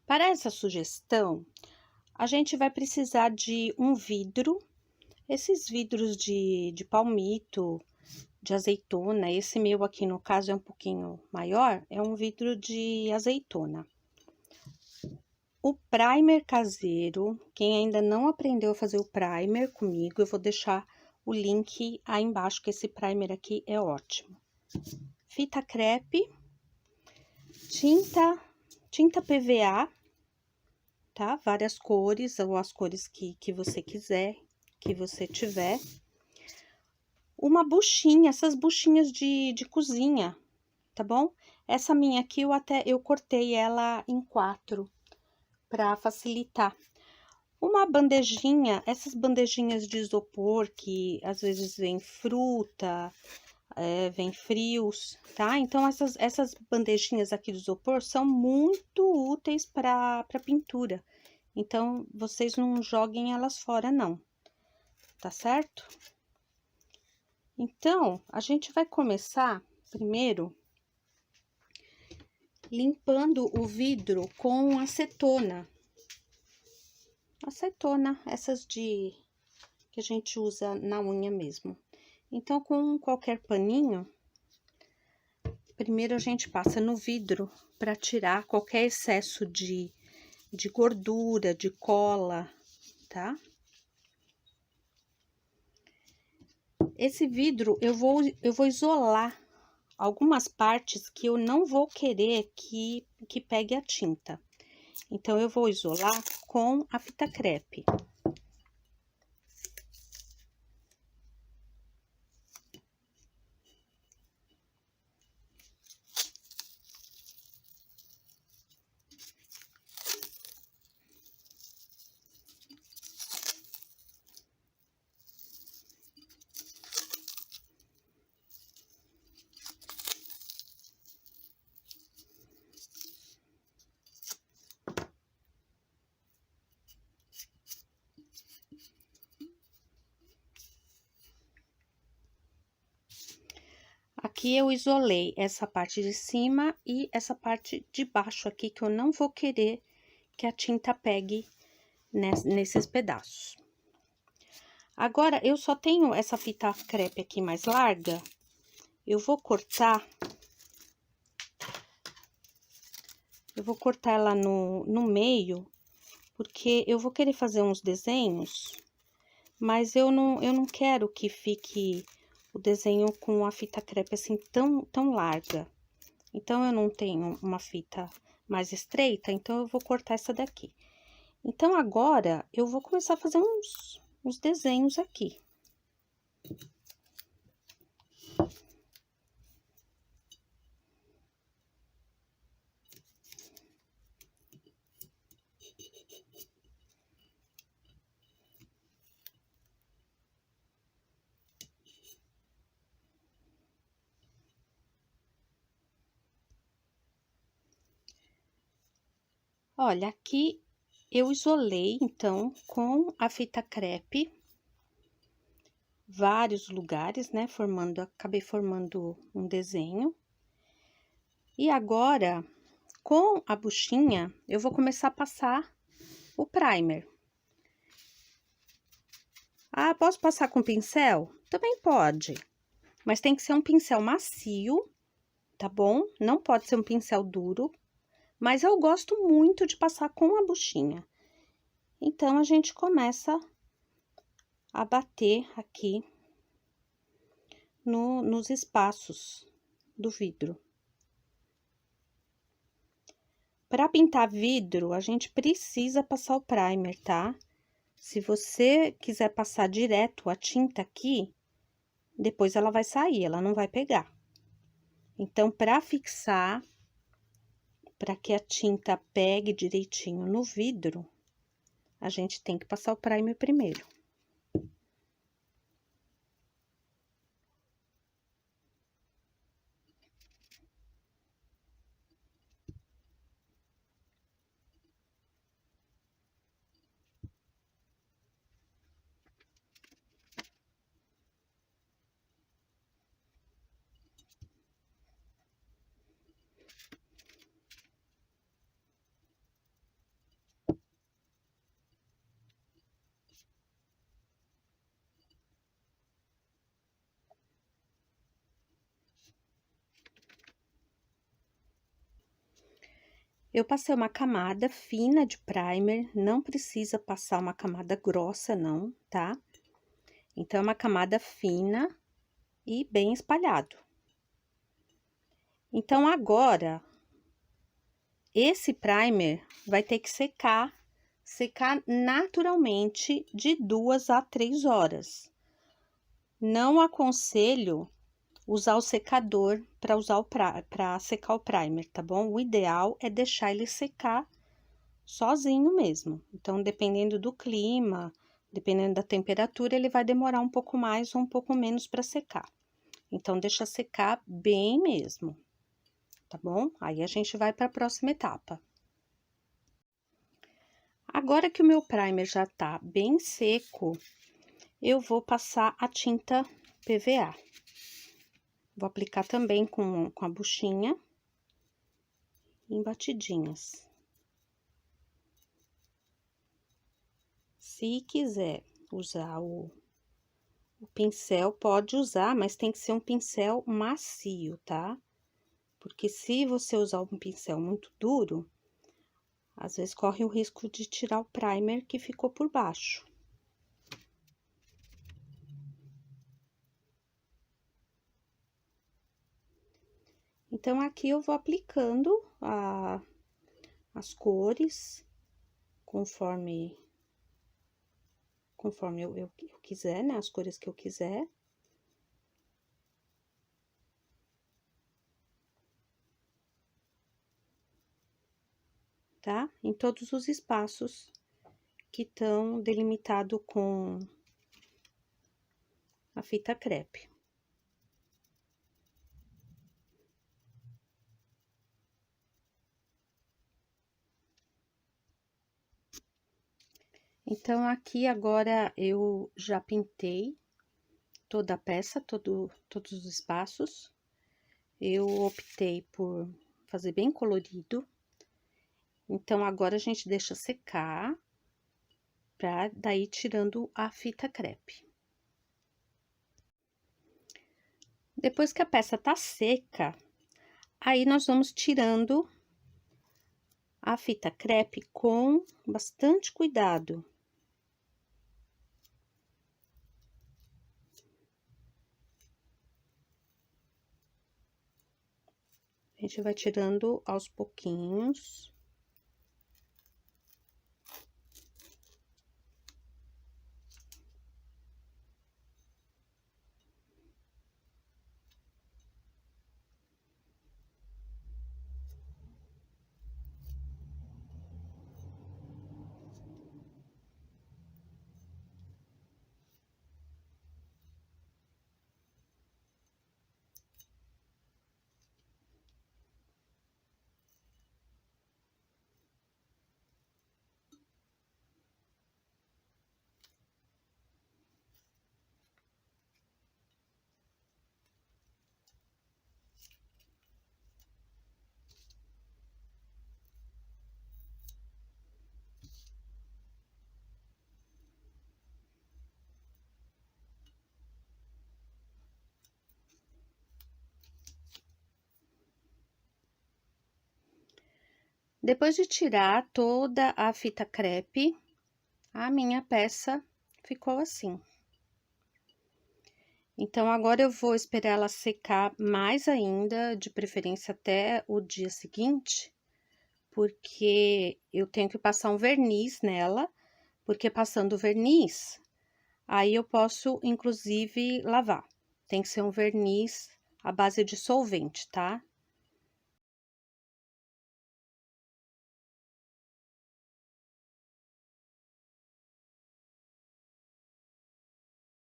Para essa sugestão, a gente vai precisar de um vidro, esses vidros de palmito, de azeitona. Esse meu aqui, no caso, é um pouquinho maior, é um vidro de azeitona. O primer caseiro, quem ainda não aprendeu a fazer o primer comigo, eu vou deixar o link aí embaixo, que esse primer aqui é ótimo. Fita crepe, tinta PVA, tá? Várias cores, ou as cores que você quiser, que você tiver. Uma buchinha, essas buchinhas de cozinha, tá bom? Essa minha aqui, eu cortei ela em 4, para facilitar. Uma bandejinha, essas bandejinhas de isopor, que às vezes vem fruta, vem frios, tá? Então, essas bandejinhas aqui de isopor são muito úteis para pintura. Então, vocês não joguem elas fora, não, tá certo? Então, a gente vai começar primeiro limpando o vidro com acetona. Acetona, essas que a gente usa na unha mesmo. Então, com qualquer paninho, primeiro a gente passa no vidro para tirar qualquer excesso de gordura, de cola, tá? Esse vidro eu vou isolar algumas partes que eu não vou querer que pegue a tinta. Então, eu vou isolar com a fita crepe. Aqui eu isolei essa parte de cima e essa parte de baixo aqui, que eu não vou querer que a tinta pegue nesses pedaços. Agora, eu só tenho essa fita crepe aqui mais larga, eu vou cortar ela no meio, porque eu vou querer fazer uns desenhos, mas eu não quero que fique o desenho com a fita crepe assim tão larga. Então, eu não tenho uma fita mais estreita, então eu vou cortar essa daqui. Então, agora, eu vou começar a fazer uns desenhos aqui. Olha, aqui eu isolei, então, com a fita crepe, vários lugares, né, acabei formando um desenho. E agora, com a buchinha, eu vou começar a passar o primer. Ah, posso passar com pincel? Também pode, mas tem que ser um pincel macio, tá bom? Não pode ser um pincel duro, mas eu gosto muito de passar com a buchinha. Então, a gente começa a bater aqui nos espaços do vidro. Para pintar vidro, a gente precisa passar o primer, tá? Se você quiser passar direto a tinta aqui, depois ela vai sair, ela não vai pegar. Então, para fixar, para que a tinta pegue direitinho no vidro, a gente tem que passar o primer primeiro. Eu passei uma camada fina de primer, não precisa passar uma camada grossa não, tá? Então, é uma camada fina e bem espalhado. Então, agora, esse primer vai ter que secar naturalmente de 2 a 3 horas. Não aconselho usar o secador para secar o primer, tá bom? O ideal é deixar ele secar sozinho mesmo. Então, dependendo do clima, dependendo da temperatura, ele vai demorar um pouco mais ou um pouco menos para secar. Então, deixa secar bem mesmo, tá bom? Aí, a gente vai para a próxima etapa. Agora que o meu primer já tá bem seco, eu vou passar a tinta PVA. Vou aplicar também com a buchinha, em batidinhas. Se quiser usar o pincel, pode usar, mas tem que ser um pincel macio, tá? Porque se você usar um pincel muito duro, às vezes corre o risco de tirar o primer que ficou por baixo. Então, aqui eu vou aplicando as cores, conforme eu quiser, né? As cores que eu quiser. Tá? Em todos os espaços que estão delimitados com a fita crepe. Então, aqui agora eu já pintei toda a peça, todos os espaços. Eu optei por fazer bem colorido. Então, agora a gente deixa secar, pra daí tirando a fita crepe. Depois que a peça tá seca, aí nós vamos tirando a fita crepe com bastante cuidado. A gente vai tirando aos pouquinhos. Depois de tirar toda a fita crepe, a minha peça ficou assim. Então, agora eu vou esperar ela secar mais ainda, de preferência até o dia seguinte, porque eu tenho que passar um verniz nela, porque passando o verniz, aí eu posso, inclusive, lavar. Tem que ser um verniz à base de solvente, tá?